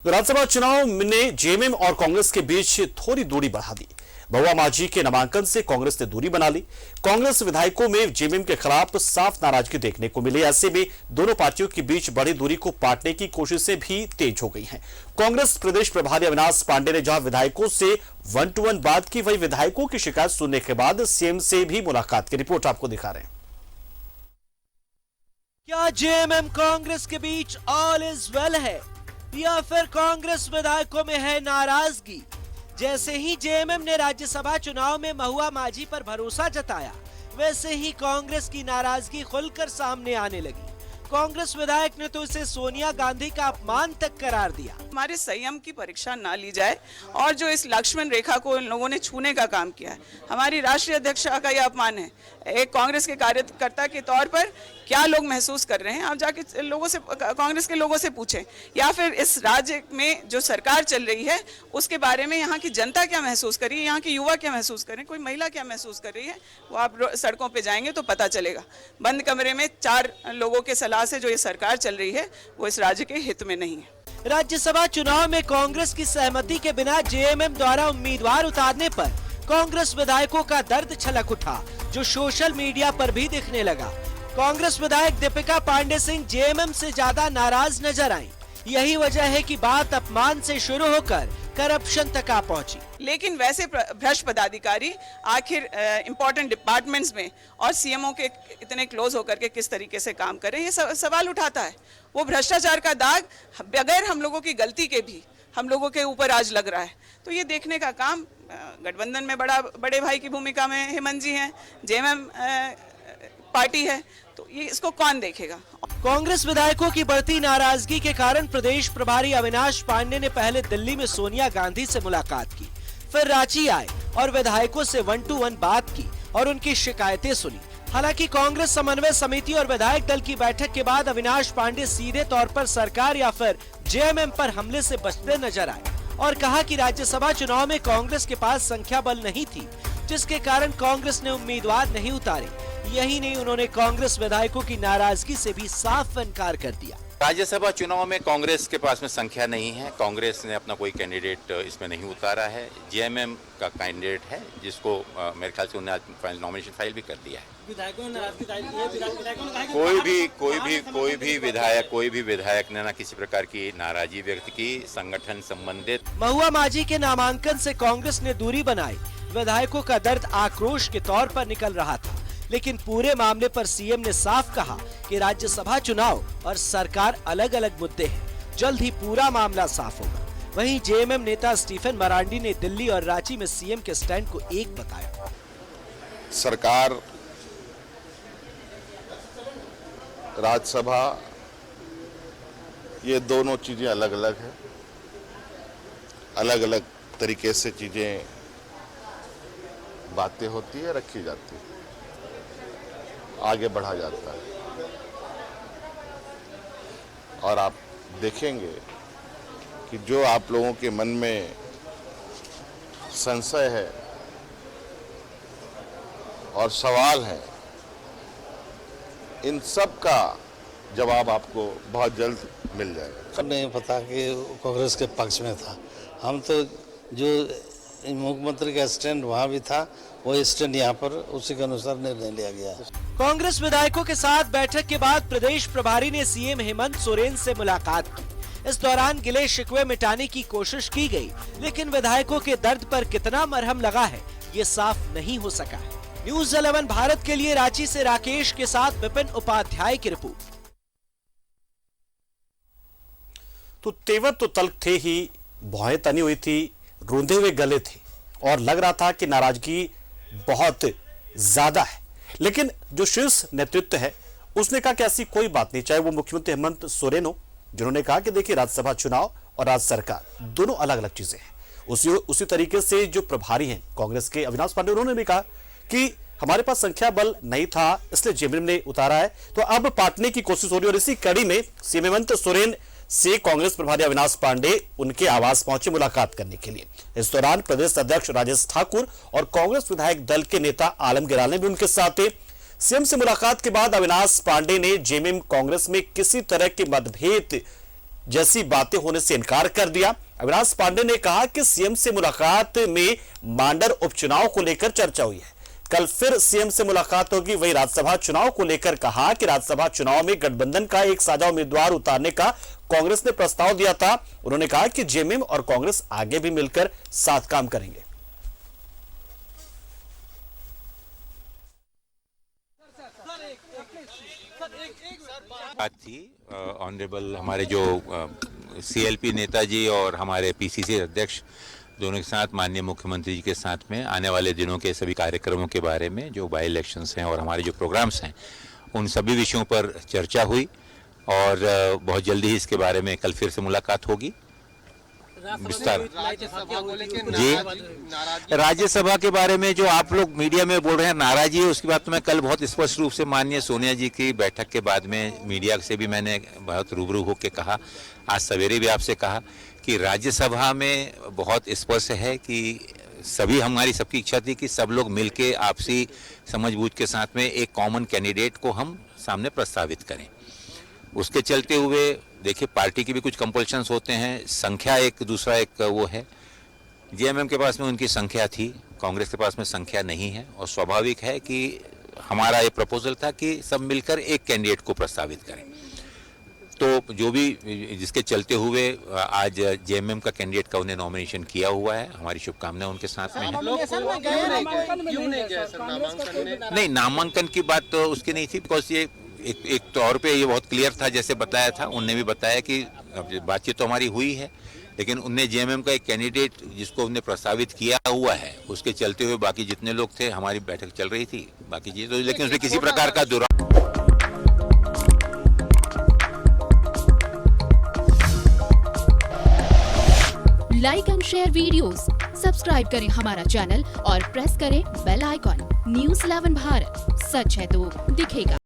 विधानसभा चुनाव ने जेएमएम और कांग्रेस के बीच थोड़ी दूरी बढ़ा दी। महुआ माझी के नामांकन से कांग्रेस ने दूरी बना ली। कांग्रेस विधायकों में जेएमएम के खिलाफ साफ नाराजगी देखने को मिली। ऐसे में दोनों पार्टियों के बीच बढ़ी दूरी को पाटने की कोशिशें भी तेज हो गई हैं। कांग्रेस प्रदेश प्रभारी अविनाश पांडे ने जहां विधायकों से 1-to-1 बात की, वहीं विधायकों की शिकायत सुनने के बाद सीएम से भी मुलाकात की। रिपोर्ट आपको दिखा रहे हैं। क्या जेएमएम कांग्रेस के बीच ऑल इज वेल है या फिर कांग्रेस विधायकों में है नाराजगी? जैसे ही जेएमएम ने राज्यसभा चुनाव में महुआ माझी पर भरोसा जताया, वैसे ही कांग्रेस की नाराजगी खुलकर सामने आने लगी। कांग्रेस विधायक ने तो इसे सोनिया गांधी का अपमान तक करार दिया। हमारे संयम की परीक्षा ना ली जाए और जो इस लक्ष्मण रेखा को इन लोगों ने छूने का काम किया है, हमारी राष्ट्रीय अध्यक्षा का यह अपमान है। एक कांग्रेस के कार्यकर्ता के तौर पर क्या लोग महसूस कर रहे हैं, आप जाके लोगों से, कांग्रेस के लोगों से पूछें, या फिर इस राज्य में जो सरकार चल रही है उसके बारे में यहाँ की जनता क्या महसूस कर रही है, यहाँ के युवा क्या महसूस कर रहे हैं, कोई महिला क्या महसूस कर रही है, वो आप सड़कों पे जाएंगे तो पता चलेगा। बंद कमरे में 4 लोगों के सलाह से जो ये सरकार चल रही है वो इस राज्य के हित में नहीं है। राज्यसभा चुनाव में कांग्रेस की सहमति के बिना जेएमएम द्वारा उम्मीदवार उतारने पर कांग्रेस विधायकों का दर्द छलक उठा, जो सोशल मीडिया पर भी दिखने लगा। कांग्रेस विधायक दीपिका पांडे सिंह जेएमएम से ज्यादा नाराज नजर आईं। यही वजह है कि बात अपमान से शुरू होकर करप्शन तक आ पहुंची। लेकिन वैसे भ्रष्ट पदाधिकारी आखिर इम्पोर्टेंट डिपार्टमेंट्स में और सीएमओ के इतने क्लोज होकर के किस तरीके से काम करें, ये सवाल उठाता है। वो भ्रष्टाचार का दाग बगैर हम लोगों की गलती के भी हम लोगों के ऊपर आज लग रहा है। तो ये देखने का काम गठबंधन में बड़े भाई की भूमिका में हेमंत जी हैं, जेएमएम पार्टी है, तो ये इसको कौन देखेगा। कांग्रेस विधायकों की बढ़ती नाराजगी के कारण प्रदेश प्रभारी अविनाश पांडे ने पहले दिल्ली में सोनिया गांधी से मुलाकात की, फिर रांची आए और विधायकों से 1-to-1 बात की और उनकी शिकायतें सुनी। हालांकि कांग्रेस समन्वय समिति और विधायक दल की बैठक के बाद अविनाश पांडे सीधे तौर पर सरकार या फिर जेएमएम पर हमले से बचते नजर आए और कहा कि राज्यसभा चुनाव में कांग्रेस के पास संख्या बल नहीं थी, जिसके कारण कांग्रेस ने उम्मीदवार नहीं उतारे। यही नहीं, उन्होंने कांग्रेस विधायकों की नाराजगी से भी साफ इनकार कर दिया। राज्यसभा चुनाव में कांग्रेस के पास में संख्या नहीं है, कांग्रेस ने अपना कोई कैंडिडेट इसमें नहीं उतारा है। जेएमएम का कैंडिडेट है, जिसको मेरे ख्याल से उन्होंने नॉमिनेशन फाइल भी कर दिया है। कोई भी विधायक ने ना किसी प्रकार की नाराजगी व्यक्त की। संगठन संबंधित महुआ माझी के नामांकन से कांग्रेस ने दूरी बनाई। विधायकों का दर्द आक्रोश के तौर पर निकल रहा था, लेकिन पूरे मामले पर सीएम ने साफ कहा कि राज्यसभा चुनाव और सरकार अलग अलग मुद्दे हैं। जल्द ही पूरा मामला साफ होगा। वहीं जेएमएम नेता स्टीफन मरांडी ने दिल्ली और रांची में सीएम के स्टैंड को एक बताया। सरकार, राज्यसभा, ये दोनों चीजें अलग अलग है। अलग अलग तरीके से चीजें, बातें होती है, रखी जाती है, आगे बढ़ा जाता है। और आप देखेंगे कि जो आप लोगों के मन में संशय है और सवाल है, इन सब का जवाब आपको बहुत जल्द मिल जाएगा। नहीं पता कि कांग्रेस के पक्ष में था। हम तो जो मुख्यमंत्री का स्टैंड वहाँ भी था, वो स्टैंड यहाँ पर उसी के अनुसार निर्णय लिया गया। कांग्रेस विधायकों के साथ बैठक के बाद प्रदेश प्रभारी ने सीएम हेमंत सोरेन से मुलाकात की। इस दौरान गिले शिकवे मिटाने की कोशिश की गई, लेकिन विधायकों के दर्द पर कितना मरहम लगा है, ये साफ नहीं हो सका है। न्यूज़ 11 भारत के लिए रांची से राकेश के साथ विपिन उपाध्याय की रिपोर्ट। तो तेवर तो तल्ख थे ही, भौहें तनी हुई थी, रूंधे हुए गले थे और लग रहा था कि नाराजगी बहुत ज्यादा है। लेकिन जो शीर्ष नेतृत्व है उसने कहा कि ऐसी कोई बात नहीं, चाहे वो मुख्यमंत्री हेमंत सोरेन हो, जिन्होंने कहा कि देखिए राज्यसभा चुनाव और राज्य सरकार दोनों अलग अलग चीजें हैं। उसी तरीके से जो प्रभारी हैं कांग्रेस के अविनाश पांडे, उन्होंने भी कहा कि हमारे पास संख्या बल नहीं था, इसलिए जेएमएम ने उतारा है, तो अब पाटने की कोशिश हो रही है। और इसी कड़ी में सीएम हेमंत सोरेन से कांग्रेस प्रभारी अविनाश पांडे उनके आवास पहुंचे मुलाकात करने के लिए। इस दौरान प्रदेश अध्यक्ष राजेश ठाकुर और कांग्रेस विधायक दल के नेता आलमगीर आलम भी उनके साथ थे। सीएम से मुलाकात के बाद अविनाश पांडे ने जेएमएम कांग्रेस में किसी तरह के मतभेद जैसी बातें होने से इनकार कर दिया। अविनाश पांडे ने कहा कि सीएम से मुलाकात में मांडर उपचुनाव को लेकर चर्चा हुई है। कल फिर सीएम से मुलाकात होगी। वहीं राज्यसभा चुनाव को लेकर कहा कि राज्यसभा चुनाव में गठबंधन का एक साझा उम्मीदवार उतारने का कांग्रेस ने प्रस्ताव दिया था। उन्होंने कहा कि जेएमएम और कांग्रेस आगे भी मिलकर साथ काम करेंगे। बात थी ऑनरेबल हमारे जो सीएलपी नेताजी और हमारे पीसीसी अध्यक्ष दोनों के साथ माननीय मुख्यमंत्री जी के साथ में आने वाले दिनों के सभी कार्यक्रमों के बारे में जो बाई इलेक्शंस हैं और हमारे जो प्रोग्राम्स हैं उन सभी विषयों पर चर्चा हुई और बहुत जल्दी ही इसके बारे में कल फिर से मुलाकात होगी विस्तार। जी, राज्यसभा के बारे में जो आप लोग मीडिया में बोल रहे हैं नाराजी है, उसकी बात तो मैं कल बहुत स्पष्ट रूप से माननीय सोनिया जी की बैठक के बाद में मीडिया से भी मैंने बहुत रूबरू होकर कहा, आज सवेरे भी आपसे कहा कि राज्यसभा में बहुत स्पष्ट है कि सभी हमारी सबकी इच्छा थी कि सब लोग मिलके आपसी समझबूझ के साथ में एक कॉमन कैंडिडेट को हम सामने प्रस्तावित करें। उसके चलते हुए देखिए पार्टी की भी कुछ कंपल्शंस होते हैं, संख्या एक दूसरा एक वो है। जेएमएम के पास में उनकी संख्या थी, कांग्रेस के पास में संख्या नहीं है और स्वाभाविक है कि हमारा ये प्रपोजल था कि सब मिलकर एक कैंडिडेट को प्रस्तावित करें। तो जो भी जिसके चलते हुए आज जेएमएम का कैंडिडेट का उन्हें नॉमिनेशन किया हुआ है, हमारी शुभकामनाएं उनके साथ में है। नहीं, नामांकन की बात तो उसकी नहीं थी, बिकॉज ये एक तौर पे ये बहुत क्लियर था, जैसे बताया था उनने भी बताया कि बातचीत तो हमारी हुई है, लेकिन उनने जेएमएम का एक कैंडिडेट जिसको उन्हें प्रस्तावित किया हुआ है उसके चलते हुए बाकी जितने लोग थे हमारी बैठक चल रही थी बाकी चीजें तो, लेकिन उसमें किसी प्रकार का दुरा। Like and share videos, subscribe करें हमारा चैनल और प्रेस करें बेल आइकॉन। न्यूज़ 11 भारत, सच है तो दिखेगा।